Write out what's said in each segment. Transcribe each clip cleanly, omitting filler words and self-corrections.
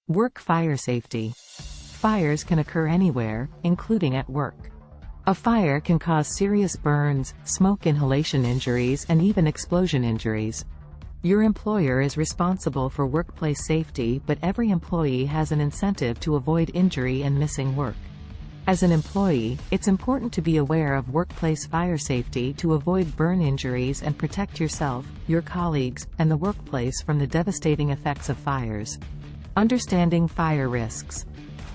Work fire safety. Fires can occur anywhere, including at work. A fire can cause serious burns, smoke inhalation injuries, and even explosion injuries. Your employer is responsible for workplace safety, but every employee has an incentive to avoid injury and missing work. As an employee, it's important to be aware of workplace fire safety to avoid burn injuries and protect yourself, your colleagues, and the workplace from the devastating effects of fires. Understanding fire risks.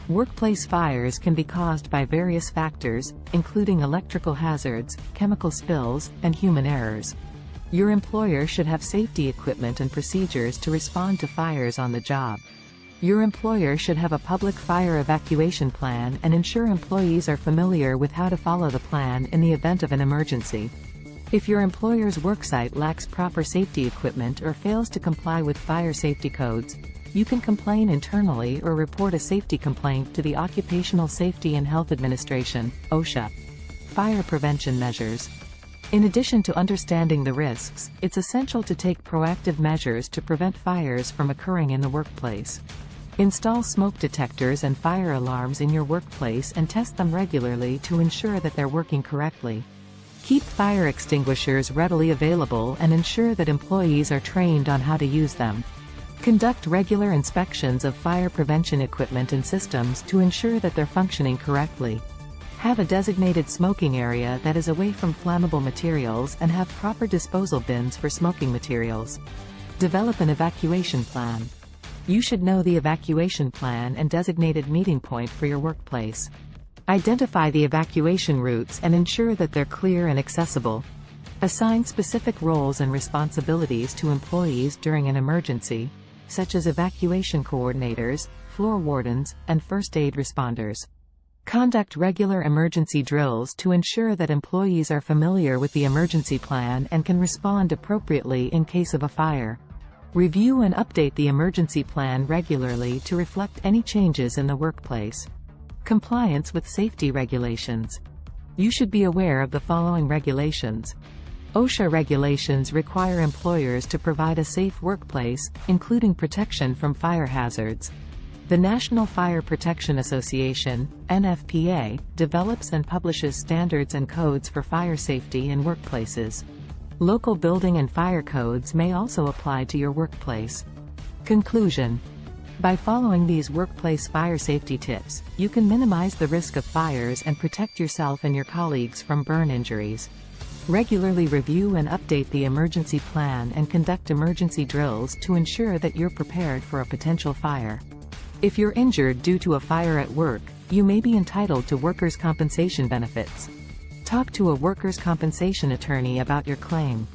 Workplace fires can be caused by various factors, including electrical hazards, chemical spills, and human errors. Your employer should have safety equipment and procedures to respond to fires on the job. Your employer should have a public fire evacuation plan and ensure employees are familiar with how to follow the plan in the event of an emergency. If your employer's worksite lacks proper safety equipment or fails to comply with fire safety codes, you can complain internally or report a safety complaint to the Occupational Safety and Health Administration, OSHA. Fire prevention measures. In addition to understanding the risks, it's essential to take proactive measures to prevent fires from occurring in the workplace. Install smoke detectors and fire alarms in your workplace and test them regularly to ensure that they're working correctly. Keep fire extinguishers readily available and ensure that employees are trained on how to use them. Conduct regular inspections of fire prevention equipment and systems to ensure that they're functioning correctly. Have a designated smoking area that is away from flammable materials and have proper disposal bins for smoking materials. Develop an evacuation plan. You should know the evacuation plan and designated meeting point for your workplace. Identify the evacuation routes and ensure that they're clear and accessible. Assign specific roles and responsibilities to employees during an emergency, such as evacuation coordinators, floor wardens, and first aid responders. Conduct regular emergency drills to ensure that employees are familiar with the emergency plan and can respond appropriately in case of a fire. Review and update the emergency plan regularly to reflect any changes in the workplace. Compliance with safety regulations. You should be aware of the following regulations. OSHA regulations require employers to provide a safe workplace, including protection from fire hazards. The National Fire Protection Association, NFPA, develops and publishes standards and codes for fire safety in workplaces. Local building and fire codes may also apply to your workplace. Conclusion. By following these workplace fire safety tips, you can minimize the risk of fires and protect yourself and your colleagues from burn injuries. Regularly review and update the emergency plan and conduct emergency drills to ensure that you're prepared for a potential fire. If you're injured due to a fire at work, you may be entitled to workers' compensation benefits. Talk to a workers' compensation attorney about your claim.